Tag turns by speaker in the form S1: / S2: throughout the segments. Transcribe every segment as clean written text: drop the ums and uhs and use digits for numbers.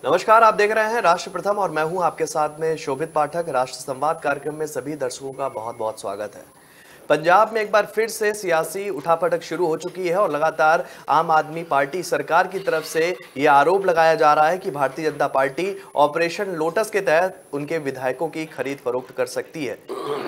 S1: नमस्कार, आप देख रहे हैं राष्ट्र प्रथम और मैं हूं आपके साथ में शोभित पाठक। राष्ट्र संवाद कार्यक्रम में सभी दर्शकों का बहुत बहुत स्वागत है। पंजाब में एक बार फिर से सियासी उठापटक शुरू हो चुकी है और लगातार आम आदमी पार्टी सरकार की तरफ से यह आरोप लगाया जा रहा है कि Bharatiya Janata party operation lotus के तहत उनके विधायकों की खरीद फरोख्त कर सकती है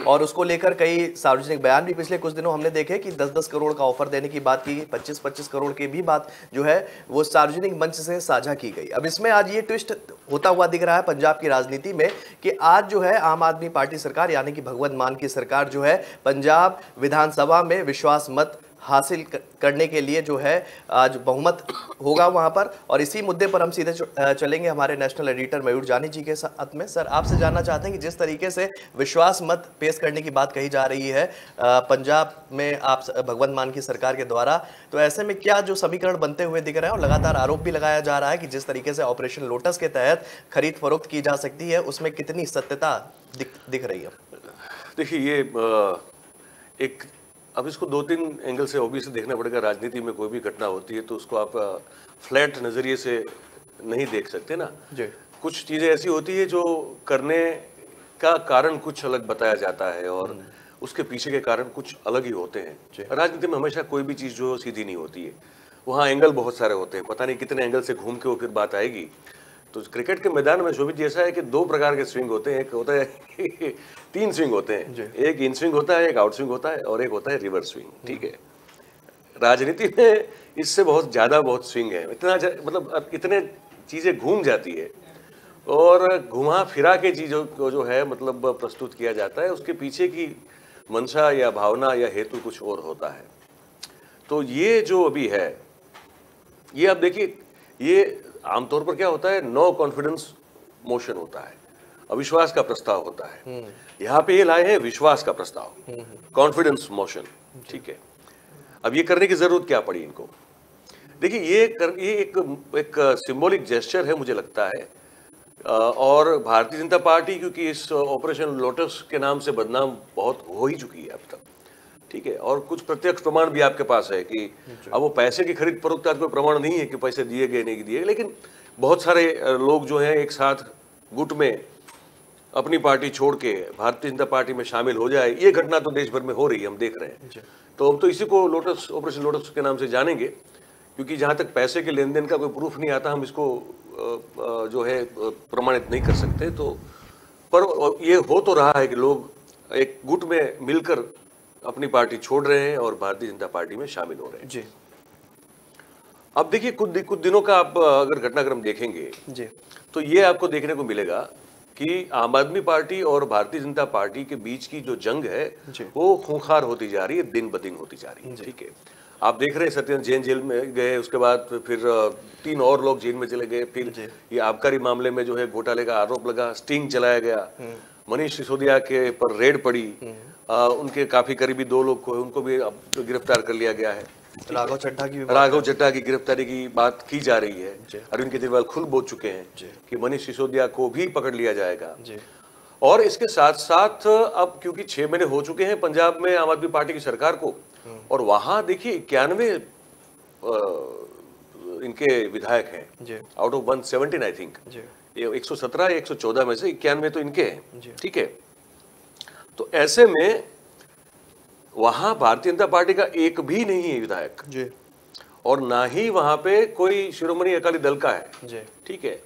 S1: और उसको लेकर कई सार्वजनिक बयान भी पिछले कुछ दिनों हमने देखे कि 10-10 करोड़ का ऑफर देने की बात की गई, 25-25 करोड़ की भी बात जो है वो सार्वजनिक मंच से साझा की गई। अब इसमें आज ये ट्विस्ट होता हुआ दिख रहा है पंजाब की राजनीति में कि आज जो है आम आदमी पार्टी सरकार यानी कि भगवंत मान की सरकार जो है पंजाब विधानसभा में विश्वास मत हासिल करने के लिए जो है आज बहुमत होगा वहां पर। और इसी मुद्दे पर हम सीधे चलेंगे हमारे नेशनल एडिटर मयूर जानी जी के साथ में। सर, आपसे जानना चाहते हैं कि जिस तरीके से विश्वास मत पेश करने की बात कही जा रही है पंजाब में आप भगवंत मान की सरकार के द्वारा, तो ऐसे में क्या जो समीकरण बनते हुए दिख रहे हैं और लगातार आरोप भी लगाया जा रहा है कि जिस तरीके से ऑपरेशन लोटस के तहत खरीद फरोख्त की जा सकती है उसमें कितनी सत्यता दिख रही है?
S2: देखिए, ये एक अब इसको 2-3 एंगल से ऑब्वियसली देखना पड़ेगा। राजनीति में कोई भी घटना होती है तो उसको आप फ्लैट नज़रिए से नहीं देख सकते ना जी। कुछ चीज़ें ऐसी होती है जो करने का कारण कुछ अलग बताया जाता है और उसके पीछे के कारण कुछ अलग ही होते हैं। राजनीति में हमेशा कोई भी चीज़ जो सीधी नहीं होती है, वहाँ एंगल बहुत सारे होते हैं, पता नहीं कितने एंगल से घूम के वो फिर बात आएगी। तो क्रिकेट के मैदान में शोभित जी ऐसा है कि 2 प्रकार के स्विंग होते हैं। एक होता है 3 स्विंग होते हैं, एक इन स्विंग होता है, एक आउट स्विंग होता है और एक होता है रिवर्स स्विंग। ठीक है, राजनीति में इससे बहुत ज़्यादा बहुत स्विंग है। इतना मतलब इतने चीज़ें घूम जाती है और घुमा फिरा के चीज़ों को जो है मतलब प्रस्तुत किया जाता है, उसके पीछे की मंशा या भावना या हेतु कुछ और होता है। तो ये जो अभी है, ये आप देखिए, ये आमतौर पर क्या होता है, नो कॉन्फिडेंस मोशन होता है, अविश्वास का प्रस्ताव होता है। यहाँ पे ये लाए हैं विश्वास का प्रस्ताव, कॉन्फिडेंस मोशन। ठीक है, अब ये करने की जरूरत क्या पड़ी इनको? देखिए, ये एक सिंबॉलिक जेस्चर है मुझे लगता है। और भारतीय जनता पार्टी क्योंकि इस ऑपरेशन लोटस के नाम से बदनाम बहुत हो ही चुकी है अब तक। ठीक है, और कुछ प्रत्यक्ष प्रमाण भी आपके पास है कि अब वो पैसे की खरीद फरोख्त का कोई प्रमाण नहीं है कि पैसे दिए गए नहीं दिए, लेकिन बहुत सारे लोग जो हैं एक साथ गुट में अपनी पार्टी छोड़ के भारतीय जनता पार्टी में शामिल हो जाए, ये घटना तो देश भर में हो रही है, हम देख रहे हैं। तो हम तो इसी को लोटस, ऑपरेशन लोटस के नाम से जानेंगे, क्योंकि जहाँ तक पैसे के लेन देन का कोई प्रूफ नहीं आता, हम इसको जो है प्रमाणित नहीं कर सकते। तो पर ये हो तो रहा है कि लोग एक गुट में मिलकर अपनी पार्टी छोड़ रहे हैं और भारतीय जनता पार्टी में शामिल हो रहे हैं जी। अब देखिए, कुछ दिनों का आप अगर घटनाक्रम देखेंगे जी, तो ये आपको देखने को मिलेगा कि आम आदमी पार्टी और भारतीय जनता पार्टी के बीच की जो जंग है वो खूंखार होती जा रही है, दिन ब दिन होती जा रही है। ठीक है, आप देख रहे हैं सत्येंद्र जैन जेल में गए, उसके बाद फिर 3 और लोग जेल में चले गए, फिर ये आबकारी मामले में जो है घोटाले का आरोप लगा, स्टिंग चलाया गया, मनीष सिसोदिया के पर रेड पड़ी, उनके काफी करीबी 2 लोग को उनको भी गिरफ्तार कर लिया गया है।
S1: राघव चड्ढा
S2: की गिरफ्तारी की बात की जा रही है। अरविंद केजरीवाल खुद बोल चुके हैं कि मनीष सिसोदिया को भी पकड़ लिया जाएगा। और इसके साथ साथ अब क्योंकि 6 महीने हो चुके हैं पंजाब में आम आदमी पार्टी की सरकार को, और वहां देखिए 91 इनके विधायक हैं आउट ऑफ 117 आई थिंक, 117 या 114 में से 91 तो इनके हैं। ठीक है, तो ऐसे में वहां भारतीय जनता पार्टी का एक भी नहीं है विधायक जी, और ना ही वहां पे कोई शिरोमणि अकाली दल का है जी। ठीक है,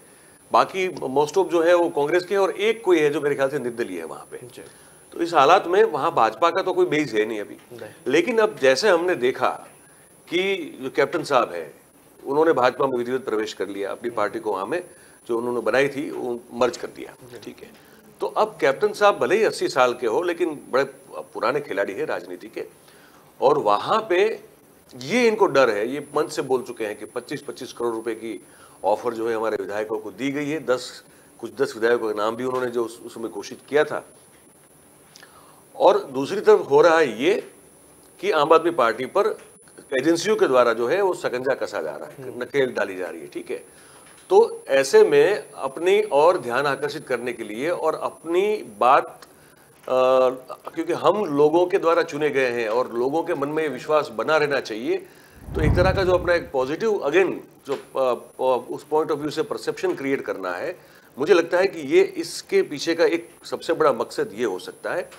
S2: बाकी मोस्ट ऑफ जो है वो कांग्रेस के, और एक कोई है जो मेरे ख्याल से निर्दलीय है वहां पे जी। तो इस हालात में वहां भाजपा का तो कोई बेस है नहीं अभी नहीं। लेकिन अब जैसे हमने देखा कि जो कैप्टन साहब है उन्होंने भाजपा में विधिवत प्रवेश कर लिया, अपनी पार्टी को वहां में जो उन्होंने बनाई थी वो मर्ज कर दिया। ठीक है, तो अब कैप्टन साहब भले ही 80 साल के हो, लेकिन बड़े पुराने खिलाड़ी है राजनीति के, और वहां पे ये इनको डर है, ये मंच से बोल चुके हैं कि 25-25 करोड़ रुपए की ऑफर जो है हमारे विधायकों को दी गई है। 10 विधायकों के नाम भी उन्होंने जो उसमें घोषित किया था। और दूसरी तरफ हो रहा है ये कि आम आदमी पार्टी पर एजेंसियों के द्वारा जो है वो शकंजा कसा जा रहा है, नकेल डाली जा रही है। ठीक है, तो ऐसे में अपनी और ध्यान आकर्षित करने के लिए और अपनी बात क्योंकि हम लोगों के द्वारा चुने गए हैं और लोगों के मन में विश्वास बना रहना चाहिए, तो एक तरह का जो अपना एक पॉजिटिव अगेन जो उस पॉइंट ऑफ व्यू से परसेप्शन क्रिएट करना है, मुझे लगता है कि ये इसके पीछे का एक सबसे बड़ा मकसद ये हो सकता है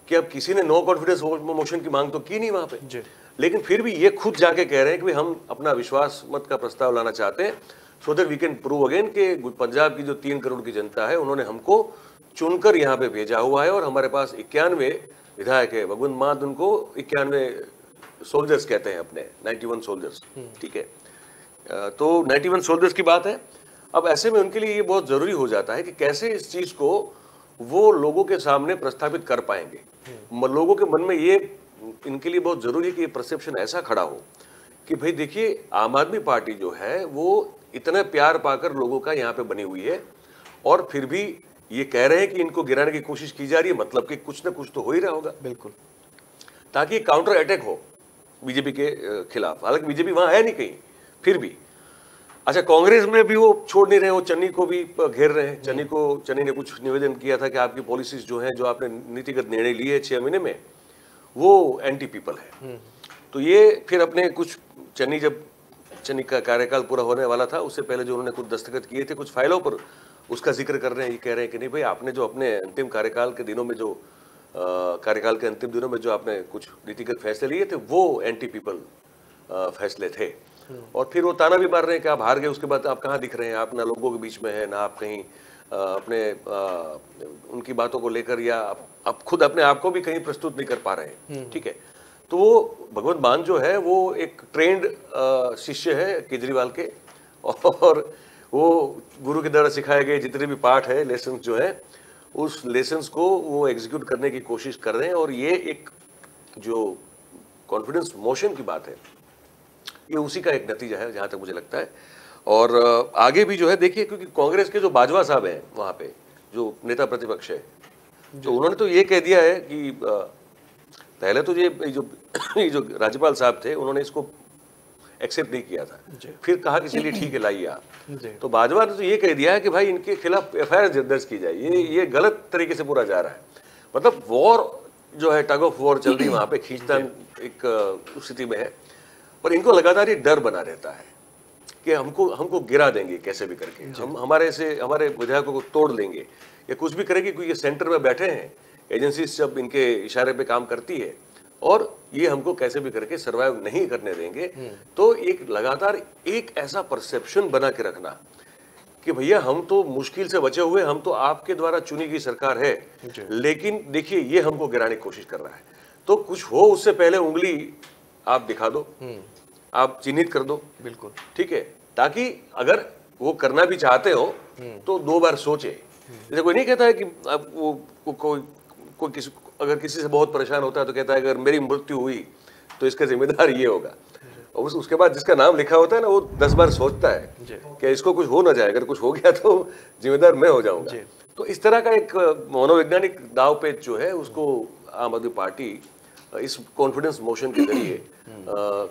S2: कि अब किसी ने नो कॉन्फिडेंस मोशन की मांग तो की नहीं वहां पे, लेकिन फिर भी ये खुद जाके कह रहे हैं कि हम अपना विश्वास मत का प्रस्ताव लाना चाहते हैं, so that we can prove again कि पंजाब की जो 3 करोड़ की जनता है उन्होंने हमको चुनकर यहाँ पे भेजा हुआ है और हमारे पास 91 विधायक है। भगवंत मान उनको 91 सोल्जर्स कहते हैं अपने, 91 सोल्जर्स, ठीक है। तो 91 सोल्जर्स की बात है। अब ऐसे में उनके लिए ये बहुत जरूरी हो जाता है कि कैसे इस चीज को वो लोगों के सामने प्रस्तावित कर पाएंगे। लोगों के मन में ये इनके लिए बहुत जरूरी है कि ये परसेप्शन ऐसा खड़ा हो कि भाई देखिए, आम आदमी पार्टी जो है वो इतना प्यार पाकर लोगों का यहाँ पे बनी हुई है और फिर भी ये कह रहे हैं कि इनको गिराने की कोशिश की जा रही है, मतलब कि कुछ ना कुछ तो हो ही रहा होगा।
S1: बिल्कुल,
S2: ताकि काउंटर अटैक हो बीजेपी के खिलाफ। हालांकि बीजेपी वहां है नहीं कहीं, फिर भी अच्छा, कांग्रेस में भी वो छोड़ नहीं रहे, वो चन्नी को भी घेर रहे हैं। चन्नी ने कुछ निवेदन किया था कि आपकी पॉलिसीज जो है, जो आपने नीतिगत निर्णय लिए 6 महीने में, वो एंटी पीपल है। तो ये फिर अपने कुछ चन्नी का कार्यकाल पूरा होने वाला था, उससे पहले जो उन्होंने कुछ दस्तखत किए थे कुछ फाइलों पर, उसका जिक्र कर रहे हैं। ये कह रहे हैं कि नहीं भाई, आपने जो अपने अंतिम कार्यकाल के दिनों में जो कार्यकाल के अंतिम दिनों में जो आपने कुछ नीतिगत फैसले लिए थे वो एंटी पीपल फैसले थे। और फिर वो ताना भी मार रहे हैं कि आप हार गए, उसके बाद आप कहाँ दिख रहे हैं, आप ना लोगों के बीच में है, ना आप कहीं अपने उनकी बातों को लेकर, या आप खुद अपने आप को भी कहीं प्रस्तुत नहीं कर पा रहे हैं, ठीक है। तो वो भगवंत मान जो है वो एक ट्रेंड शिष्य है केजरीवाल के, और वो गुरु के द्वारा सिखाए गए जितने भी पाठ है, लेसन जो है, उस लेसन्स को वो एग्जीक्यूट करने की कोशिश कर रहे हैं। और ये एक जो कॉन्फिडेंस मोशन की बात है, ये उसी का एक नतीजा है जहां तक मुझे लगता है। और आगे भी जो है देखिए, क्योंकि कांग्रेस के जो बाजवा साहब हैं वहां पे, जो नेता प्रतिपक्ष है, तो उन्होंने तो ये कह दिया है कि पहले तो ये जो राज्यपाल साहब थे उन्होंने इसको एक्सेप्ट नहीं किया था, फिर कहा कि चलिए ठीक है लाइए आप। तो बाजवा ने तो ये कह दिया है कि भाई इनके खिलाफ FIR दर्ज की जाए, ये गलत तरीके से पूरा जा रहा है। मतलब वॉर जो है, टग ऑफ वॉर चल रही है वहां पे, खींचतान एक स्थिति में है, पर इनको लगातार ये डर बना रहता है कि हमको गिरा देंगे कैसे भी करके, हम हमारे विधायकों को तोड़ देंगे या कुछ भी करेंगे, क्योंकि ये सेंटर में बैठे हैं, एजेंसी जब इनके इशारे पे काम करती है और ये हमको कैसे भी करके सर्वाइव नहीं करने देंगे। तो एक लगातार एक ऐसा परसेप्शन बना के रखना कि भैया हम तो मुश्किल से बचे हुए, हम तो आपके द्वारा चुनी गई सरकार है, लेकिन देखिए ये हमको गिराने की कोशिश कर रहा है। तो कुछ हो उससे पहले उंगली आप दिखा दो, आप चिन्हित कर दो, बिल्कुल ठीक है, ताकि अगर वो करना भी चाहते हो तो 2 बार सोचे। जैसे कोई नहीं कहता है कि अब कोई अगर किसी से बहुत परेशान होता है तो कहता है अगर मेरी मृत्यु हुई तो इसका जिम्मेदार ये होगा, और उसके बाद जिसका नाम लिखा होता है ना, वो 10 बार सोचता है कि इसको कुछ हो ना जाए, अगर कुछ हो गया तो जिम्मेदार मैं हो जाऊंगा। तो इस तरह का एक मनोवैज्ञानिक दाव पेच जो है, उसको आम आदमी पार्टी इस कॉन्फिडेंस मोशन के जरिए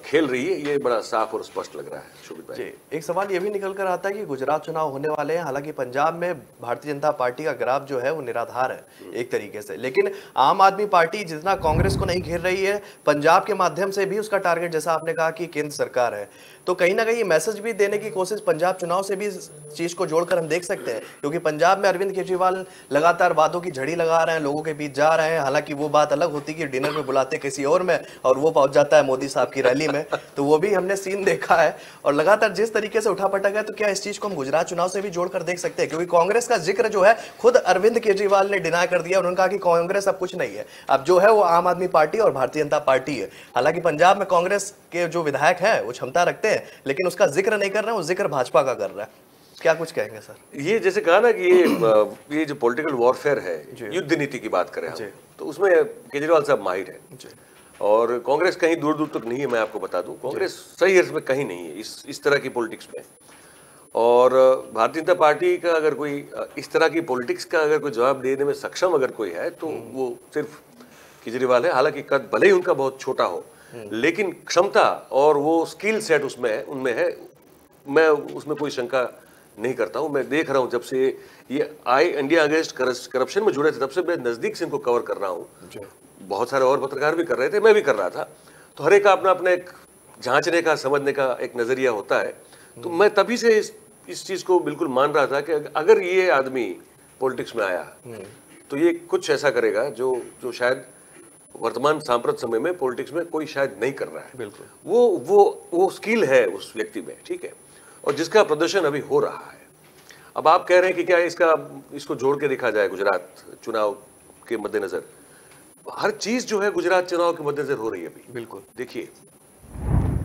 S2: खेल रही है। ये बड़ा साफ और स्पष्ट लग रहा है शोभित भाई।
S1: एक सवाल ये भी निकल कर आता है कि गुजरात चुनाव होने वाले हैं, हालांकि पंजाब में भारतीय जनता पार्टी का ग्राफ जो है वो निराधार है एक तरीके से, लेकिन आम आदमी पार्टी जितना कांग्रेस को नहीं घेर रही है, पंजाब के माध्यम से भी उसका टारगेट, जैसा आपने कहा कि केंद्र सरकार है, तो कहीं ना कहीं मैसेज भी देने की कोशिश पंजाब चुनाव से भी इस चीज को जोड़कर हम देख सकते हैं, क्योंकि पंजाब में अरविंद केजरीवाल लगातार वादों की झड़ी लगा रहे हैं, लोगों के बीच जा रहे हैं। हालांकि वो बात अलग होती है कि डिनर में बुलाते किसी और में और वो पहुंच जाता है मोदी साहब की रैली में, तो वो भी हमने सीन देखा है। और लगातार जिस तरीके से उठापटक है, तो क्या इस चीज को हम गुजरात चुनाव से भी जोड़कर देख सकते हैं? क्योंकि कांग्रेस का जिक्र जो है खुद अरविंद केजरीवाल ने डिनाई कर दिया, उन्होंने कहा कि कांग्रेस अब कुछ नहीं है, अब जो है वो आम आदमी पार्टी और भारतीय जनता पार्टी है। हालांकि पंजाब में कांग्रेस के जो विधायक हैं वो क्षमता रखते हैं, लेकिन उसका जिक्र नहीं कर रहे हैं, वो जिक्र भाजपा का कर रहा है। क्या कुछ कहेंगे सर?
S2: ये जैसे कहा ना कि ये जो पॉलिटिकल वॉरफेयर है, युद्ध नीति की बात करें हम, तो उसमें केजरीवाल साहब माहिर है, और कांग्रेस कहीं दूर दूर तक नहीं है। मैं आपको बता दूं, कांग्रेस सही अर्थ में कहीं नहीं है इस तरह की पॉलिटिक्स में। और भारतीय जनता पार्टी का अगर कोई इस तरह की पॉलिटिक्स का अगर कोई जवाब देने में सक्षम अगर कोई है तो वो सिर्फ केजरीवाल है। हालांकि कद भले ही उनका बहुत छोटा हो, लेकिन क्षमता और वो स्किल सेट उनमें है, मैं उसमें कोई शंका नहीं करता हूं। मैं देख रहा हूं जब से ये इंडिया अगेंस्ट करप्शन में जुड़े थे, तब से मैं नजदीक से इनको कवर कर रहा हूं। बहुत सारे और पत्रकार भी कर रहे थे, मैं भी कर रहा था। तो हर एक का अपना अपना एक जांचने का, समझने का एक नजरिया होता है। तो मैं तभी से इस चीज को बिल्कुल मान रहा था कि अगर ये आदमी पॉलिटिक्स में आया तो ये कुछ ऐसा करेगा जो जो शायद वर्तमान सांप्रत समय में पॉलिटिक्स में कोई शायद नहीं कर रहा है।
S1: बिल्कुल।
S2: वो स्किल है उस व्यक्ति में, ठीक है, और जिसका प्रदर्शन अभी हो रहा है। अब आप कह रहे हैं कि क्या इसको जोड़ के देखा जाए गुजरात चुनाव के मद्देनजर। हर चीज जो है गुजरात चुनाव के मद्देनजर हो रही है अभी।
S1: बिल्कुल।
S2: देखिए,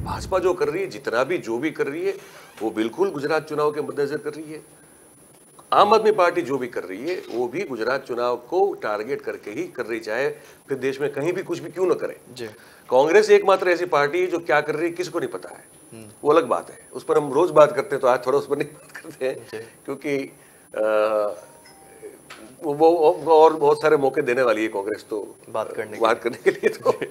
S2: भाजपा जो कर रही है, जितना भी जो भी कर रही है, वो बिल्कुल गुजरात चुनाव के मद्देनजर कर रही है। आम आदमी पार्टी जो भी कर रही है वो भी गुजरात चुनाव को टारगेट करके ही कर रही, चाहे फिर देश में कहीं भी कुछ भी क्यों ना करे। कांग्रेस एकमात्र ऐसी पार्टी है जो क्या कर रही है किसी को नहीं पता है, वो अलग बात है, उस पर हम रोज बात करते हैं, तो आज थोड़ा उस पर नहीं बात करते हैं क्योंकि वो और बहुत सारे मौके देने वाली है कांग्रेस तो बात करने के लिए।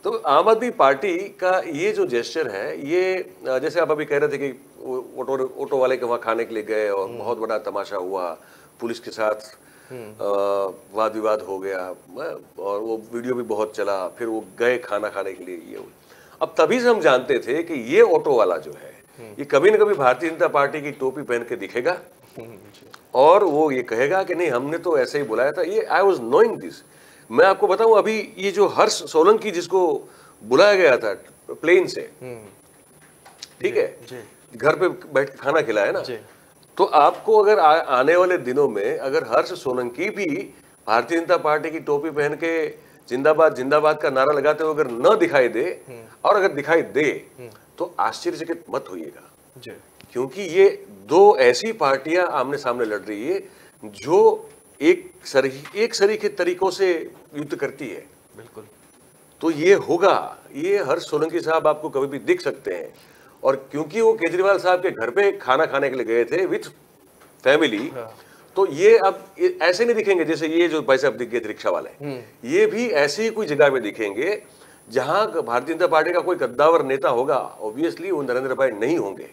S2: तो आम आदमी पार्टी का ये जो जेस्चर है, ये जैसे आप अभी कह रहे थे कि ऑटो वाले के वहाँ खाने के लिए गए और बहुत बड़ा तमाशा हुआ, पुलिस के साथ वाद विवाद हो गया और वो वीडियो भी बहुत चला, फिर वो गए खाना खाने के लिए। ये अब तभी से हम जानते थे कि ये ऑटो वाला जो है ये कभी न कभी भारतीय जनता पार्टी की टोपी पहन के दिखेगा और वो ये कहेगा कि नहीं हमने तो ऐसे ही बुलाया था। ये आई वॉज नोइंग दिस। मैं आपको बताऊं, अभी ये जो हर्ष सोलंकी जिसको बुलाया गया था प्लेन से, ठीक है, घर पे बैठ के खाना खिलाया ना, तो आपको अगर आने वाले दिनों में अगर हर्ष सोलंकी भी भारतीय जनता पार्टी की टोपी पहन के जिंदाबाद जिंदाबाद का नारा लगाते हुए अगर न दिखाई दे, और अगर दिखाई दे तो आश्चर्यचकित मत होइएगा, क्योंकि ये दो ऐसी पार्टियां आमने सामने लड़ रही है जो एक सरीखे तरीकों से युद्ध करती है। बिल्कुल। तो ये होगा, ये हर्ष सोलंकी साहब आपको कभी भी दिख सकते हैं, और क्योंकि वो केजरीवाल साहब के घर पे खाना खाने के लिए गए थे विथ फैमिली, तो ये अब ऐसे नहीं दिखेंगे जैसे ये जो पैसे अब दिख गए थे रिक्शा वाले, ये भी ऐसी ही कोई जगह पे दिखेंगे जहां भारतीय जनता पार्टी का कोई कद्दावर नेता होगा। ऑब्वियसली वो नरेंद्र भाई नहीं होंगे,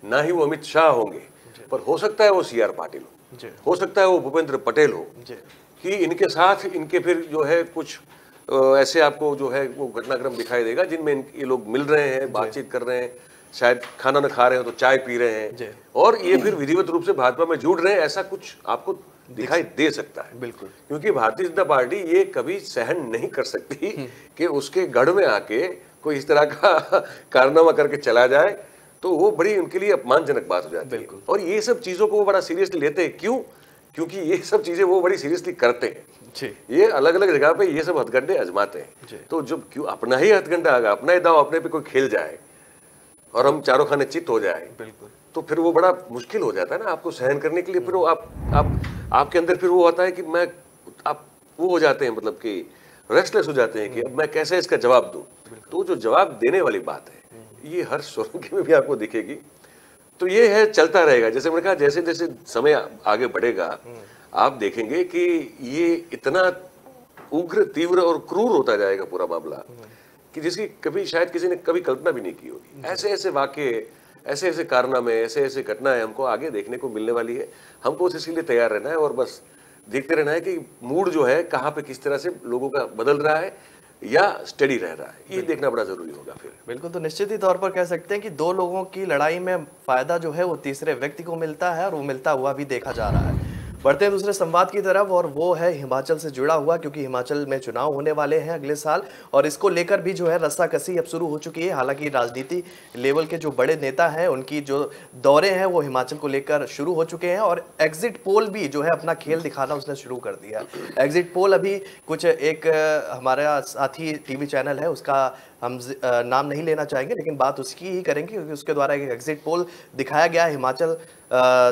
S2: ना ही वो अमित शाह होंगे, पर हो सकता है वो CR पाटिल हो सकता है वो भूपेंद्र पटेल हो, कि इनके साथ इनके फिर जो है कुछ ऐसे आपको जो है वो घटनाक्रम दिखाई देगा जिनमें ये लोग मिल रहे हैं, बातचीत कर रहे हैं, शायद खाना न खा रहे हो तो चाय पी रहे हैं, और ये फिर विधिवत रूप से भाजपा में जुड़ रहे हैं। ऐसा कुछ आपको दिखाई दे सकता है। बिल्कुल। क्योंकि भारतीय जनता पार्टी ये कभी सहन नहीं कर सकती कि उसके गढ़ में आके कोई इस तरह का कारनामा करके चला जाए, तो वो बड़ी उनके लिए अपमानजनक बात हो जाती है। और ये सब चीजों को वो बड़ा सीरियसली लेते हैं। क्यों? क्योंकि ये सब चीजें वो बड़ी सीरियसली करते हैं। ये अलग अलग जगह पे ये सब हथकंडे आजमाते हैं। तो जब क्यों अपना ही हथकंडा आगा, अपना ही दांव अपने पे कोई खेल जाए और हम चारों खाने चित हो जाए, बिल्कुल, तो फिर वो बड़ा मुश्किल हो जाता है ना आपको सहन करने के लिए। फिर वो आपके अंदर फिर वो होता है कि आप वो हो जाते हैं, मतलब कि रेस्टलेस हो जाते हैं कि अब मैं कैसे इसका जवाब दूं। तो जो जवाब देने वाली बात है ये हर्ष सोलंकी में भी आपको दिखेगी। तो ये है, चलता रहेगा। जैसे मैंने कहा, जैसे जैसे समय आगे बढ़ेगा आप देखेंगे कि ये इतना उग्र, तीव्र और क्रूर होता जाएगा पूरा मामला कि जिसकी कभी शायद किसी ने कभी कल्पना भी नहीं की होगी। ऐसे ऐसे वाकये, ऐसे ऐसे कारनामे, ऐसे ऐसे घटनाएं हमको आगे देखने को मिलने वाली है। हमको इसके लिए तैयार रहना है और बस देखते रहना है कि मूड जो है कहाँ पे किस तरह से लोगों का बदल रहा है या स्टडी रह रहा है, ये देखना बड़ा जरूरी होगा फिर।
S1: बिल्कुल। तो निश्चित ही तौर पर कह सकते हैं कि दो लोगों की लड़ाई में फायदा जो है वो तीसरे व्यक्ति को मिलता है, और वो मिलता हुआ भी देखा जा रहा है। बढ़ते हैं दूसरे संवाद की तरफ, और वो है हिमाचल से जुड़ा हुआ, क्योंकि हिमाचल में चुनाव होने वाले हैं अगले साल, और इसको लेकर भी जो है रस्साकसी अब शुरू हो चुकी है। हालांकि राजनीति लेवल के जो बड़े नेता हैं उनकी जो दौरे हैं वो हिमाचल को लेकर शुरू हो चुके हैं, और एग्जिट पोल भी जो है अपना खेल दिखाना उसने शुरू कर दिया। एग्जिट पोल अभी कुछ एक हमारा साथी टीवी चैनल है, उसका हम नाम नहीं लेना चाहेंगे, लेकिन बात उसकी ही करेंगे क्योंकि उसके द्वारा एक एग्जिट पोल दिखाया गया हिमाचल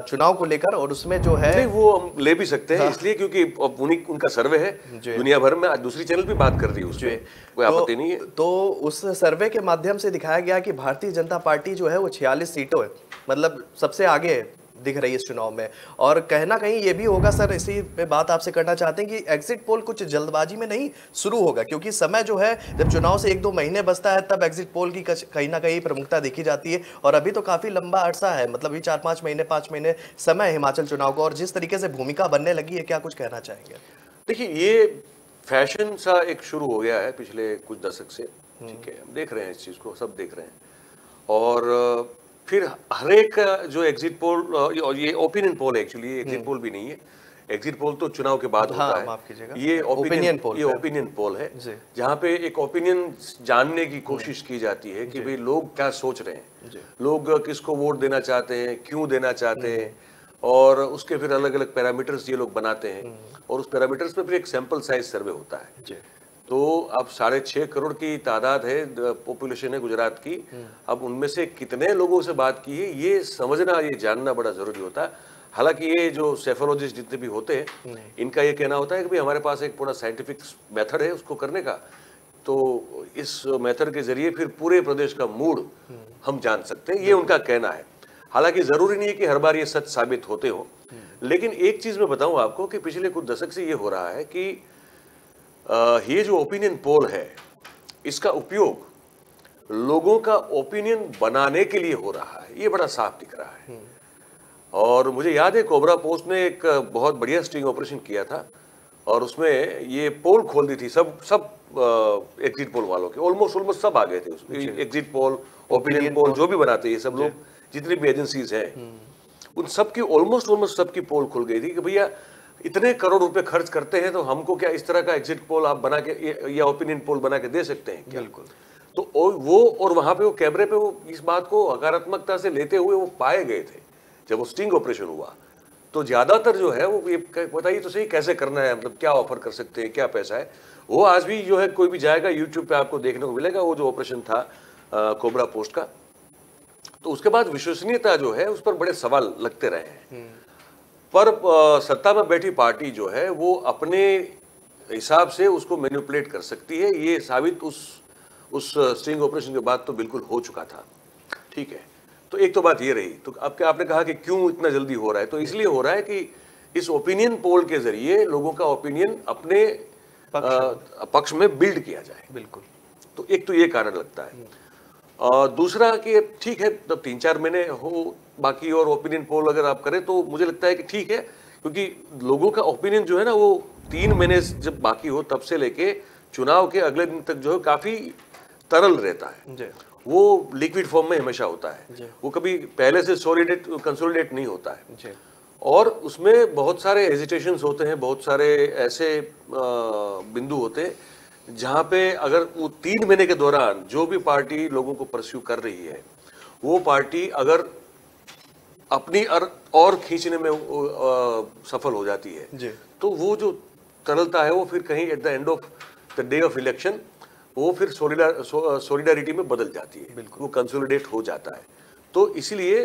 S1: चुनाव को लेकर, और उसमें जो है
S2: नहीं, वो हम ले भी सकते हैं इसलिए क्योंकि उनका सर्वे है दुनिया भर में, दूसरी चैनल भी बात कर रही है उसमें, कोई आपत्ति नहीं है।
S1: तो उस सर्वे के माध्यम से दिखाया गया कि भारतीय जनता पार्टी जो है वो 46 सीटों है, मतलब सबसे आगे दिख रही है इस चुनाव में। और कहना कहीं ये भी होगा सर, इसी पे बात आपसे करना चाहते हैं कि एग्जिट पोल कुछ जल्दबाजी में नहीं शुरू होगा, क्योंकि समय जो है जब चुनाव से 1-2 महीने बचता है तब एग्जिट पोल की कहीं ना कहीं प्रमुखता देखी जाती है, और अभी तो काफी लंबा अरसा है, मतलब अभी 4-5 महीने 5 महीने समय है हिमाचल चुनाव को, और जिस तरीके से भूमिका बनने लगी है, क्या कुछ कहना चाहेंगे?
S2: देखिए, ये फैशन सा एक शुरू हो गया है पिछले कुछ दशक से, ठीक है, हम देख रहे हैं इस चीज को, सब देख रहे हैं, और फिर हर एक जो एग्जिट पोल, और ये ओपिनियन पोल है एक्चुअली, ये एग्जिट पोल भी नहीं है, एग्जिट पोल तो चुनाव के बाद होता है,
S1: माफ कीजिएगा,
S2: ये
S1: ओपिनियन पोल,
S2: ये ओपिनियन पोल है जहाँ पे एक ओपिनियन जानने की कोशिश की जाती है कि भाई लोग क्या सोच रहे हैं, लोग किसको वोट देना चाहते हैं, क्यों देना चाहते हैं, और उसके फिर अलग अलग पैरामीटर्स ये लोग बनाते हैं, और उस पैरामीटर्स पे फिर एक सैंपल साइज सर्वे होता है। तो अब 6.5 करोड़ की तादाद है, पॉपुलेशन है गुजरात की, अब उनमें से कितने लोगों से बात की है ये समझना, ये जानना बड़ा जरूरी होता है। हालांकि ये जो सेफोलॉजिस्ट जितने भी होते हैं, इनका ये कहना होता है कि भाई हमारे पास एक पूरा साइंटिफिक मेथड है उसको करने का, तो इस मेथड के जरिए फिर पूरे प्रदेश का मूड हम जान सकते हैं, ये उनका कहना है। हालांकि जरूरी नहीं है कि हर बार ये सच साबित होते हो, लेकिन एक चीज मैं बताऊं आपको कि पिछले कुछ दशक से ये हो रहा है कि ये जो ओपिनियन पोल है, इसका उपयोग लोगों का ओपिनियन बनाने के लिए हो रहा है, ये बड़ा साफ दिख रहा है। और मुझे याद है कोबरा पोस्ट ने एक बहुत बढ़िया स्टिंग ऑपरेशन किया था, और उसमें ये पोल खोल दी थी सब एग्जिट पोल वालों के, ऑलमोस्ट सब आ गए थे उसमें, एग्जिट पोल, ओपिनियन पोल जो भी बनाते हैं ये सब लोग, जितनी भी एजेंसीज हैं, उन सबकी ऑलमोस्ट सबकी पोल खुल गई थी कि भैया इतने करोड़ रुपए खर्च करते हैं तो हमको क्या इस तरह का एग्जिट पोल आप बना के या ओपिनियन पोल बना के दे सकते हैं क्या? बिल्कुल। तो वो और वहां पे वो कैमरे पे वो इस बात को हकारात्मकता से लेते हुए वो पाए गए थे जब वो स्टिंग ऑपरेशन हुआ। तो ज्यादातर जो है वो ये बताइए तो सही कैसे करना है, मतलब क्या ऑफर कर सकते हैं, क्या पैसा है, वो आज भी जो है कोई भी जाएगा यूट्यूब पे आपको देखने को मिलेगा वो जो ऑपरेशन था कोबरा पोस्ट का। तो उसके बाद विश्वसनीयता जो है उस पर बड़े सवाल लगते रहे हैं, पर सत्ता में बैठी पार्टी जो है वो अपने हिसाब से उसको मैनिपुलेट कर सकती है, ये साबित उस स्टिंग ऑपरेशन के बाद तो बिल्कुल हो चुका था। ठीक है, तो एक तो बात ये रही। तो अब क्या आपने कहा कि क्यों इतना जल्दी हो रहा है, तो इसलिए हो रहा है कि इस ओपिनियन पोल के जरिए लोगों का ओपिनियन अपने पक्ष में बिल्ड किया जाए। बिल्कुल, तो एक तो ये कारण लगता है। दूसरा कि ठीक है, तब 3-4 महीने हो बाकी और ओपिनियन पोल अगर आप करें तो मुझे लगता है कि ठीक है, क्योंकि लोगों का ओपिनियन जो है ना वो 3 महीने जब बाकी हो तब से लेके चुनाव के अगले दिन तक जो है काफी तरल रहता है, वो लिक्विड फॉर्म में हमेशा होता है, वो कभी पहले से कंसोलिडेट नहीं होता है, और उसमें बहुत सारे हेजिटेशंस होते हैं, बहुत सारे ऐसे बिंदु होते हैं जहां पे अगर वो 3 महीने के दौरान जो भी पार्टी लोगों को परस्यू कर रही है वो पार्टी अगर अपनी और खींचने में सफल हो जाती है तो वो जो तरलता है वो फिर कहीं at the end of the day of election वो फिर सॉलिडारिटी में बदल जाती है, वो कंसोलिडेट हो जाता है। तो इसीलिए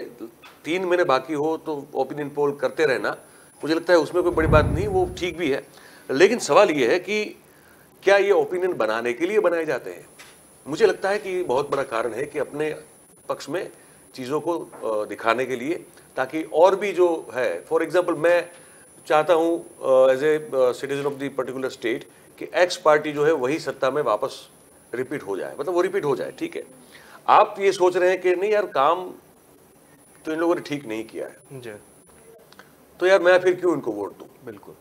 S2: 3 महीने बाकी हो तो ओपिनियन पोल करते रहना मुझे लगता है उसमें कोई बड़ी बात नहीं, वो ठीक भी है। लेकिन सवाल ये है कि क्या ये ओपिनियन बनाने के लिए बनाए जाते हैं? मुझे लगता है कि बहुत बड़ा कारण है कि अपने पक्ष में चीज़ों को दिखाने के लिए, ताकि और भी जो है, फॉर एग्जांपल मैं चाहता हूँ as a citizen of the particular state कि एक्स पार्टी जो है वही सत्ता में वापस रिपीट हो जाए, मतलब वो रिपीट हो जाए। ठीक है, आप ये सोच रहे हैं कि नहीं यार काम तो इन लोगों ने ठीक नहीं किया है, तो यार मैं फिर क्यों इनको वोट दूं? बिल्कुल,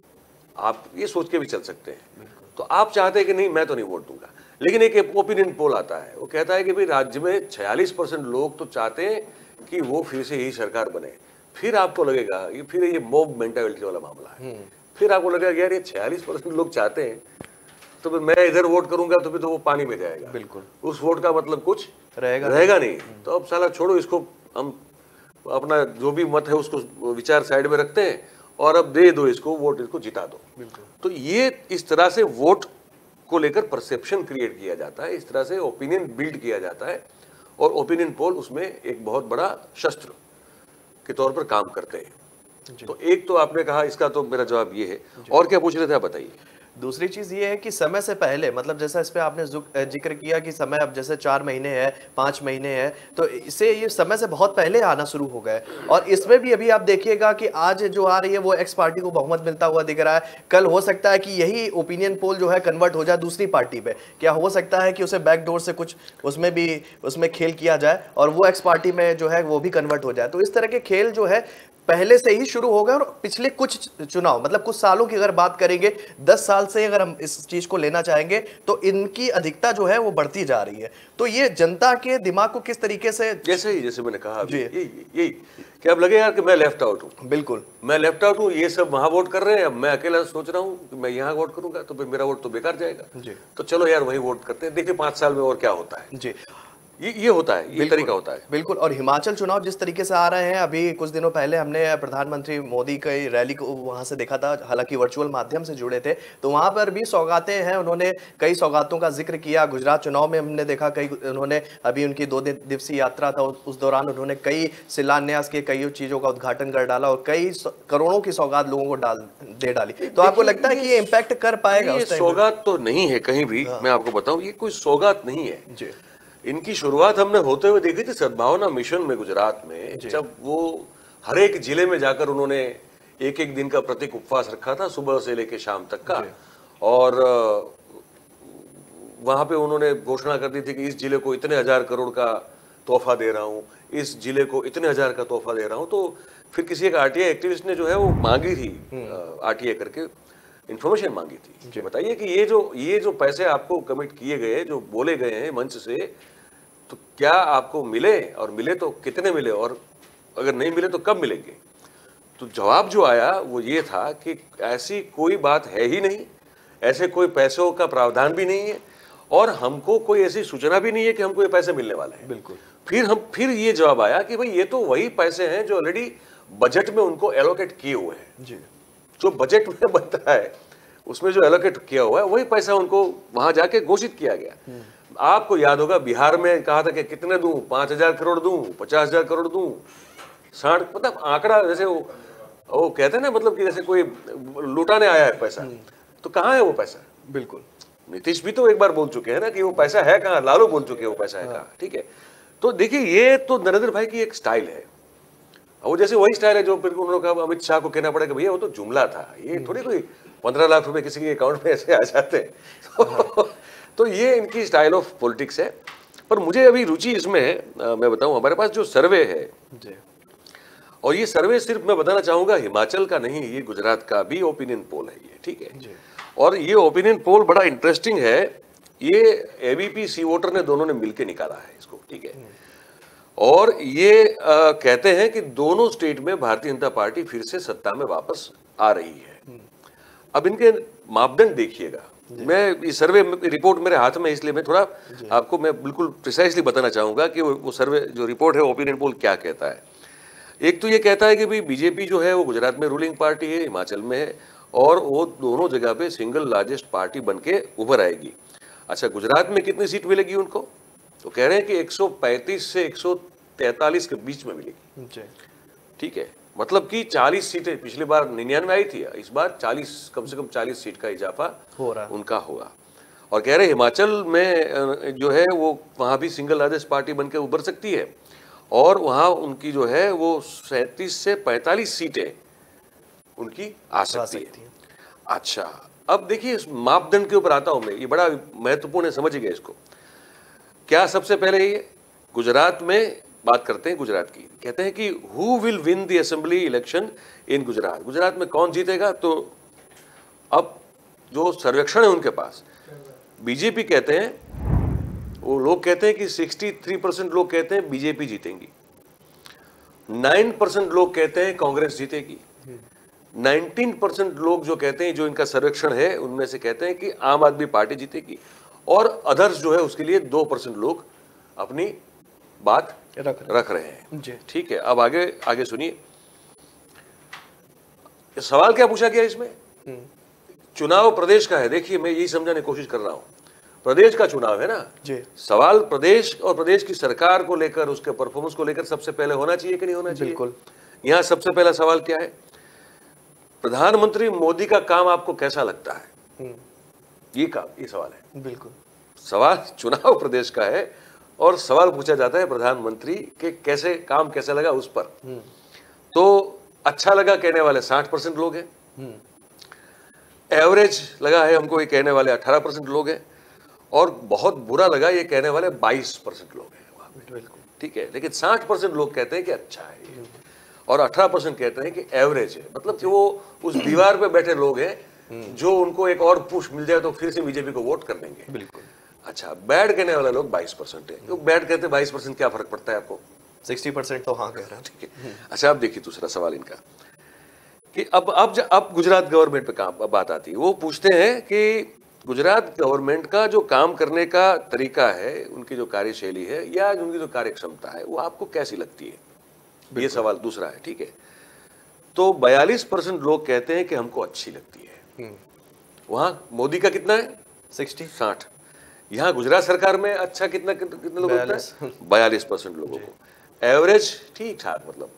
S2: आप ये सोच के भी चल सकते हैं। तो आप चाहते हैं कि नहीं मैं तो नहीं वोट दूंगा, लेकिन एक ओपिनियन पोल आता है, वो कहता है कि भाई राज्य में 46% लोग तो चाहते हैं कि वो फिर से यही सरकार बने। फिर आपको लगेगा ये फिर ये मॉब मेंटालिटी वाला मामला है, फिर आपको लगेगा यार ये 46% लोग चाहते हैं तो फिर मैं इधर वोट करूंगा तो फिर तो वो पानी में जाएगा, बिल्कुल उस वोट का मतलब कुछ रहेगा नहीं। तो अब साला छोड़ो इसको, हम अपना जो भी मत है उसको विचार साइड में रखते हैं और अब दे दो इसको वोट, इसको जिता दो। तो ये इस तरह से वोट को लेकर परसेप्शन क्रिएट किया जाता है, इस तरह से ओपिनियन बिल्ड किया जाता है, और ओपिनियन पोल उसमें एक बहुत बड़ा शस्त्र के तौर पर काम करते हैं। तो एक तो आपने कहा, इसका तो मेरा जवाब ये है। और क्या पूछ रहे थे आप बताइए?
S1: दूसरी चीज ये है कि समय से पहले, मतलब जैसा इस पे आपने जिक्र किया कि समय अब जैसे 4 महीने है, 5 महीने है, तो इससे ये समय से बहुत पहले आना शुरू हो गए। और इसमें भी अभी आप देखिएगा कि आज जो आ रही है वो एक्स पार्टी को बहुमत मिलता हुआ दिख रहा है। कल हो सकता है कि यही ओपिनियन पोल जो है कन्वर्ट हो जाए दूसरी पार्टी पे। क्या हो सकता है कि उसे बैकडोर से कुछ उसमें खेल किया जाए और वो एक्स पार्टी में जो है वो भी कन्वर्ट हो जाए। तो इस तरह के खेल जो है पहले से ही शुरू हो गए और पिछले कुछ चुनाव मतलब कुछ सालों की अगर बात करेंगे, 10 साल से अगर हम इस चीज को लेना चाहेंगे तो इनकी अधिकता जो है वो बढ़ती जा रही है। तो ये जनता के दिमाग को किस तरीके से,
S2: जैसे मैंने कहा यही कि अब लगे यार कि मैं लेफ्ट आउट हूँ।
S1: बिल्कुल
S2: मैं लेफ्ट आउट हूँ, ये सब वहां वोट कर रहे हैं, अब मैं अकेला सोच रहा हूँ कि मैं यहाँ वोट करूंगा तो फिर मेरा वोट तो बेकार जाएगा
S1: जी।
S2: तो चलो यार वही वोट करते हैं, देखिए 5 साल में और क्या होता है।
S1: जी,
S2: ये होता है, ये तरीका होता है।
S1: बिल्कुल। और हिमाचल चुनाव जिस तरीके से आ रहे हैं, अभी कुछ दिनों पहले हमने प्रधानमंत्री मोदी की रैली को वहां से देखा था, हालांकि वर्चुअल माध्यम से जुड़े थे, तो वहां पर भी सौगातें हैं, उन्होंने कई सौगातों का जिक्र किया। गुजरात चुनाव में हमने देखा कई, उन्होंने अभी उनकी 2 दिवसीय यात्रा था, उस दौरान उन्होंने कई शिलान्यास किए, कई चीजों का उद्घाटन कर डाला और कई करोड़ों की सौगात लोगों को दे डाली। तो आपको लगता है कि ये इम्पैक्ट कर पाएगा?
S2: ये सौगात तो नहीं है कहीं भी, मैं आपको बताऊं ये कोई सौगात नहीं है
S1: जी।
S2: इनकी शुरुआत हमने होते हुए देखी थी सद्भावना मिशन में गुजरात में, जब वो हर एक जिले में जाकर उन्होंने एक एक दिन का प्रतीक उपवास रखा था, सुबह से लेकर शाम तक का, और वहां पे उन्होंने घोषणा कर दी थी कि इस जिले को इतने 1000 करोड़ का तोहफा दे रहा हूँ, इस जिले को इतने 1000 का तोहफा दे रहा हूँ। तो फिर किसी एक आरटीआई एक्टिविस्ट ने जो है वो मांगी थी, आरटीआई करके इंफॉर्मेशन मांगी थी कि बताइए कि ये जो पैसे आपको कमिट किए गए, जो बोले गए हैं मंच से, तो क्या आपको मिले, और मिले तो कितने मिले, और अगर नहीं मिले तो कब मिलेंगे। तो जवाब जो आया वो ये था कि ऐसी कोई बात है ही नहीं, ऐसे कोई पैसों का प्रावधान भी नहीं है, और हमको कोई ऐसी सूचना भी नहीं है कि हमको ये पैसे मिलने वाले हैं।
S1: बिल्कुल।
S2: फिर ये जवाब आया कि भाई ये तो वही पैसे हैं जो ऑलरेडी बजट में उनको एलोकेट किए हुए हैं।
S1: जी।
S2: जो बजट में बनता है उसमें जो एलोकेट किया हुआ है वही पैसा उनको वहां जाके घोषित किया गया। आपको याद होगा बिहार में कहा था कि कितने दूं, 5000 करोड़ दूं, 50,000 करोड़ दूं, 60, मतलब आंकड़ा जैसे वो कहते हैं ना, मतलब कि जैसे कोई लुटाने आया है पैसा, तो कहाँ है वो पैसा?
S1: बिल्कुल।
S2: नीतीश भी तो एक बार बोल चुके हैं ना कि वो पैसा है कहाँ, लालू बोल चुके हैं वो पैसा है कहाँ। ठीक है, तो देखिए ये तो नरेंद्र भाई की एक स्टाइल है, वो जैसे वही स्टाइल है जो फिर उन्होंने कहा अमित शाह को कहना पड़ेगा भैया वो तो जुमला था, ये थोड़ी कोई 15 लाख रुपए किसी के अकाउंट में ऐसे आ जाते हैं। तो ये इनकी स्टाइल ऑफ पॉलिटिक्स है। पर मुझे अभी रुचि इसमें है, मैं बताऊं, हमारे पास जो सर्वे है
S1: जी।
S2: और ये सर्वे सिर्फ मैं बताना चाहूंगा हिमाचल का नहीं, ये गुजरात का भी ओपिनियन पोल है ये, ठीक है
S1: जी।
S2: और ये ओपिनियन पोल बड़ा इंटरेस्टिंग है, ये एबीपी सी वोटर ने दोनों ने मिलकर निकाला है इसको, ठीक है। और ये कहते हैं कि दोनों स्टेट में भारतीय जनता पार्टी फिर से सत्ता में वापस आ रही है। अब इनके मापदंड देखिएगा, मैं ये सर्वे रिपोर्ट मेरे हाथ में, इसलिए मैं थोड़ा आपको मैं बिल्कुल प्रिसाइसली बताना चाहूंगा कि वो सर्वे जो रिपोर्ट है ओपिनियन पोल क्या कहता है। एक तो ये कहता है कि भाई बीजेपी जो है वो गुजरात में रूलिंग पार्टी है, हिमाचल में है, और वो दोनों जगह पे सिंगल लार्जेस्ट पार्टी बन के उभर आएगी। अच्छा, गुजरात में कितनी सीट मिलेगी उनको? तो कह रहे हैं कि 135 से 143 के बीच में मिलेगी, ठीक है। मतलब कि 40 सीटें, पिछली बार 99 आई थी, इस बार 40, कम से कम 40 सीट का इजाफा
S1: हो रहा
S2: उनका होगा। और कह रहे हिमाचल में जो है वो वहाँ भी सिंगल लार्जेस्ट पार्टी बन के उभर सकती है, और वहाँ उनकी जो है वो 37 से 45 सीटें उनकी आ सकती है। अच्छा, अब देखिए इस मापदंड के ऊपर आता हूं मैं, ये बड़ा महत्वपूर्ण है, समझिए इसको। क्या सबसे पहले ये गुजरात में बात करते हैं, गुजरात की कहते हैं कि who will win the assembly election in Gujarat, Gujarat में कौन जीतेगा। तो अब जो सर्वेक्षण है उनके पास, बीजेपी कहते हैं, वो लोग कहते हैं कि 63% लोग कहते हैं बीजेपी जीतेंगी, 9% लोग कहते हैं कांग्रेस जीतेगी, 19% लोग जो कहते हैं, जो इनका सर्वेक्षण है उनमें से कहते हैं कि आम आदमी पार्टी जीतेगी, और अदर्स जो है उसके लिए 2% लोग अपनी बात रख रहे हैं। ठीक है, अब आगे सुनिए, सवाल क्या पूछा गया इसमें? चुनाव प्रदेश का है। देखिए मैं यही समझाने की कोशिश कर रहा हूं, प्रदेश का चुनाव है ना जी। सवाल प्रदेश और प्रदेश की सरकार को लेकर, उसके परफॉर्मेंस को लेकर सबसे पहले होना चाहिए कि नहीं होना चाहिए? बिल्कुल। यहां सबसे पहला सवाल क्या है, प्रधानमंत्री मोदी का काम आपको कैसा लगता है? ये सवाल है। बिल्कुल, सवाल चुनाव प्रदेश का है और सवाल पूछा जाता है प्रधानमंत्री के कैसे काम कैसे लगा उस पर। तो अच्छा लगा कहने वाले 60% लोग हैं, एवरेज लगा है हमको ये कहने वाले 18% लोग हैं, और बहुत बुरा लगा ये कहने वाले 22% लोग हैं। ठीक है, लेकिन 60% लोग कहते हैं कि अच्छा है। और 18% कहते हैं कि एवरेज है, मतलब कि वो उस दीवार पे बैठे लोग हैं जो उनको एक और पुश मिल जाए तो फिर से बीजेपी को वोट कर देंगे।
S1: बिल्कुल।
S2: अच्छा, बैड कहने वाले लोग 22% है। तो बैड कहते 22% क्या फर्क पड़ता है आपको?
S1: 60% तो हाँ कह रहे हैं।
S2: ठीक है। अच्छा, अब देखिए दूसरा सवाल इनका कि अब गुजरात गवर्नमेंट पे काम बात आती है। वो पूछते हैं कि गुजरात गवर्नमेंट का जो काम करने का तरीका है, उनकी जो कार्यशैली है या उनकी जो कार्य क्षमता है, वो आपको कैसी लगती है? ये सवाल दूसरा है। ठीक है, तो 42% लोग कहते हैं कि हमको अच्छी लगती है। वहां मोदी का कितना है? 60। यहाँ गुजरात सरकार में अच्छा कितना कितने लोगों को है? 42% लोगों को। एवरेज ठीक ठाक, मतलब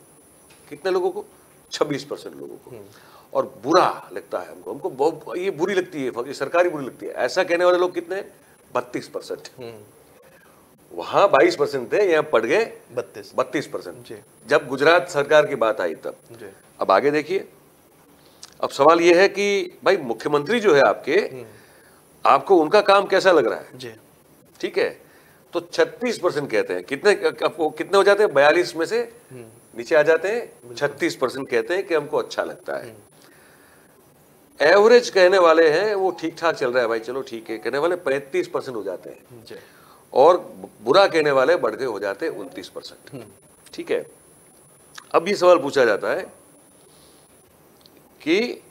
S2: कितने लोगों को? 26% लोगों को। और बुरा लगता है हमको बहुत ये बुरी लगती है, ये सरकारी बुरी लगती है, ऐसा कहने वाले लोग कितने? 32%। वहां 22% थे, यहाँ पड़ गए 32%। जब गुजरात सरकार की बात आई तब। अब आगे देखिए, अब सवाल ये है कि भाई मुख्यमंत्री जो है आपको उनका काम कैसा लग रहा है? ठीक है, तो 36% कहते हैं। कितने हो जाते हैं? 42 में से नीचे आ जाते हैं। 36% कहते हैं कि हमको अच्छा लगता है। एवरेज कहने वाले हैं वो ठीक ठाक चल रहा है भाई, चलो ठीक है, कहने वाले 35% हो जाते हैं। और बुरा कहने वाले बढ़ के हो जाते हैं 29%। ठीक है, अब ये सवाल पूछा जाता है कि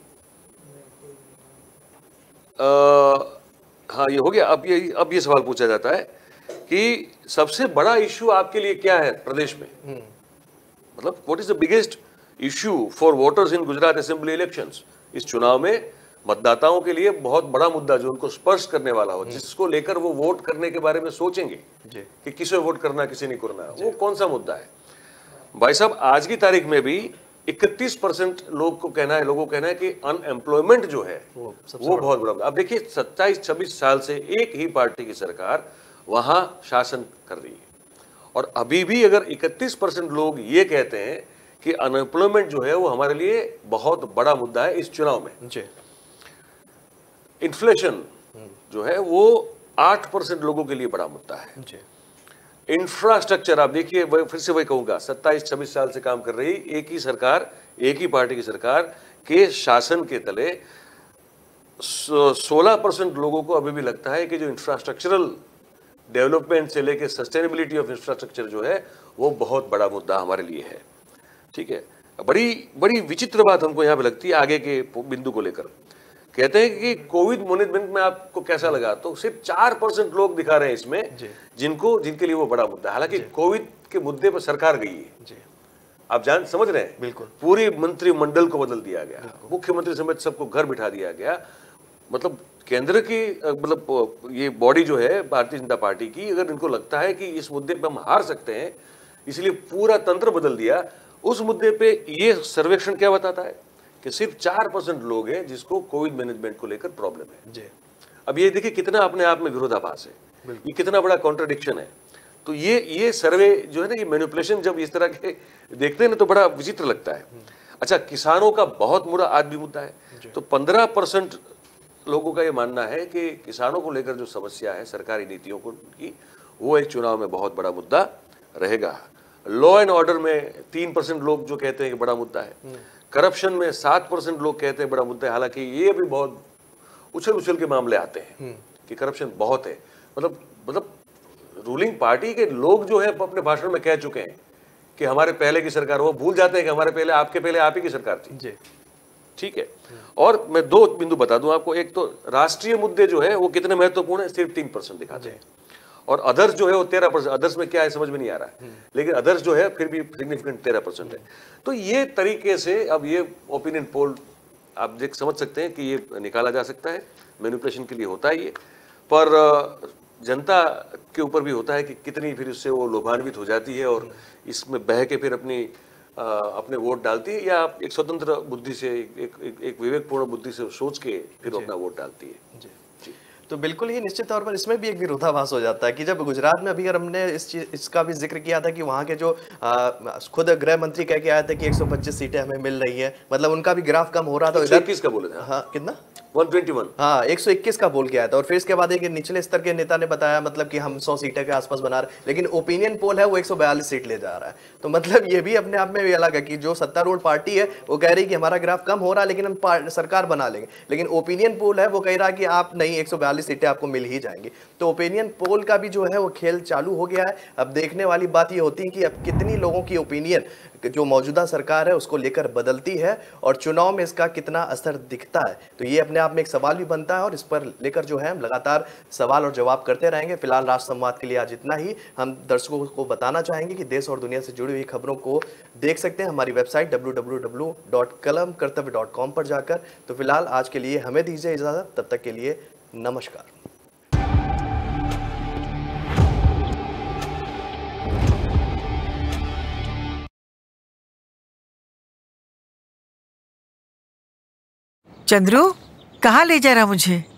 S2: हाँ ये हो गया। अब ये सवाल पूछा जाता है कि सबसे बड़ा इश्यू आपके लिए क्या है प्रदेश में? मतलब what is the biggest issue for voters in Gujarat assembly elections? इस चुनाव में मतदाताओं के लिए बहुत बड़ा मुद्दा जो उनको स्पर्श करने वाला हो, जिसको लेकर वो वोट करने के बारे में सोचेंगे कि किसे वोट करना, किसे नहीं करना, वो कौन सा मुद्दा है? भाई साहब, आज की तारीख में भी 31% लोगों को कहना है कि अनएम्प्लॉयमेंट जो है वो बहुत बड़ा। अब देखिए 27-26 साल से एक ही पार्टी की सरकार वहां शासन कर रही है, और अभी भी अगर 31% लोग ये कहते हैं कि अनएम्प्लॉयमेंट जो है वो हमारे लिए बहुत बड़ा मुद्दा है इस चुनाव में। इन्फ्लेशन जो है वो 8% लोगों के लिए बड़ा मुद्दा है। इंफ्रास्ट्रक्चर, आप देखिए, फिर से वही कहूंगा, 27-26 साल से काम कर रही एक ही सरकार, एक ही पार्टी की सरकार के शासन के तले 16% लोगों को अभी भी लगता है कि जो इंफ्रास्ट्रक्चरल डेवलपमेंट से लेके सस्टेनेबिलिटी ऑफ इंफ्रास्ट्रक्चर जो है वो बहुत बड़ा मुद्दा हमारे लिए है। ठीक है, बड़ी विचित्र बात हमको यहाँ पे लगती है आगे के बिंदु को लेकर। कहते हैं कि कोविड मैनेजमेंट में आपको कैसा लगा, तो सिर्फ 4% लोग दिखा रहे हैं इसमें जिनके लिए वो बड़ा मुद्दा है। हालांकि कोविड के मुद्दे पर सरकार गई है, आप समझ रहे हैं, बिल्कुल पूरी मंत्रिमंडल को बदल दिया गया, मुख्यमंत्री समेत सबको घर बिठा दिया गया। मतलब केंद्र की मतलब ये बॉडी जो है भारतीय जनता पार्टी की, अगर इनको लगता है कि इस मुद्दे पे हम हार सकते हैं, इसलिए पूरा तंत्र बदल दिया। उस मुद्दे पे ये सर्वेक्षण क्या बताता है कि सिर्फ 4% लोग हैं जिसको कोविड मैनेजमेंट को लेकर प्रॉब्लम है। अब ये देखिए कितना अपने आप में विरोधाभास है, ये कितना बड़ा कॉन्ट्रडिक्शन है। तो ये सर्वे जो है ना, ये मैनिपुलेशन जब इस तरह के देखते हैं ना तो बड़ा विचित्र लगता है। अच्छा, किसानों का बहुत बुरा आज भी मुद्दा है। तो 15% लोगों का ये मानना है कि किसानों को लेकर जो समस्या है सरकारी नीतियों की, वो एक चुनाव में बहुत बड़ा मुद्दा रहेगा। लॉ एंड ऑर्डर में 3% लोग जो कहते हैं कि बड़ा मुद्दा है। करप्शन में 7% लोग कहते हैं बड़ा मुद्दा है। हालांकि ये भी बहुत उछल के मामले आते हैं कि करप्शन बहुत है। मतलब रूलिंग पार्टी के लोग जो है अपने भाषण में कह चुके हैं कि हमारे पहले की सरकार, वो भूल जाते हैं कि हमारे पहले आपके पहले आप ही की सरकार थी। ठीक है, और मैं 2 बिंदु बता दूं आपको। एक तो राष्ट्रीय मुद्दे जो है वो कितने महत्वपूर्ण है, सिर्फ 3% दिखाते हैं, और अदर्स जो है वो 13%। अदर्स में क्या है समझ में नहीं आ रहा है, लेकिन अदर्स जो है फिर भी सिग्निफिकेंट 13% है। तो ये तरीके से अब ये ओपिनियन पोल आप समझ सकते हैं कि ये निकाला जा सकता है, मैनिपुलेशन के लिए होता है ये, पर जनता के ऊपर भी होता है कि कितनी फिर उससे वो लोभान्वित हो जाती है और इसमें बह के फिर अपने वोट डालती है, या एक स्वतंत्र बुद्धि से, एक विवेकपूर्ण बुद्धि से सोच के फिर अपना वोट डालती है।
S1: तो बिल्कुल ही निश्चित तौर पर इसमें भी एक विरोधाभास हो जाता है कि जब गुजरात में अभी अगर हमने इसका भी जिक्र किया था कि वहाँ के जो खुद गृह मंत्री कह के आए थे कि 125 सीटें हमें मिल रही है, मतलब उनका भी ग्राफ कम हो रहा था।
S2: 121 का बोले थे।
S1: हाँ, कितना?
S2: 121।
S1: हाँ, 121 का बोल के आया था। और फिर इसके बाद एक निचले स्तर के नेता ने बताया मतलब कि हम 100 सीटें के आसपास बना रहे, लेकिन ओपिनियन पोल है वो 142 सीट ले जा रहा है। तो मतलब ये भी अपने आप में भी अलग है कि जो सत्तारूढ़ पार्टी है वो कह रही है कि हमारा ग्राफ कम हो रहा है लेकिन हम सरकार बना लेंगे, लेकिन ओपिनियन पोल है वो कह रहा है कि आप नहीं, 142 सीटें आपको मिल ही जाएंगी। तो ओपिनियन पोल का भी जो है वो खेल चालू हो गया है। अब देखने वाली बात ये होती है कि अब कितनी लोगों की ओपिनियन जो मौजूदा सरकार है उसको लेकर बदलती है और चुनाव में इसका कितना असर दिखता है। तो ये अपने आप में एक सवाल भी बनता है और इस पर लेकर जो है हम लगातार सवाल और जवाब करते रहेंगे। फिलहाल राष्ट्र संवाद के लिए आज इतना ही। हम दर्शकों को बताना चाहेंगे कि देश और दुनिया से जुड़ी हुई खबरों को देख सकते हैं हमारी वेबसाइट www.kalamkartavya.com पर जाकर। तो फिलहाल आज के लिए हमें दीजिए इजाजत, तब तक के लिए नमस्कार।
S3: चंद्रू, कहाँ ले जा रहा मुझे?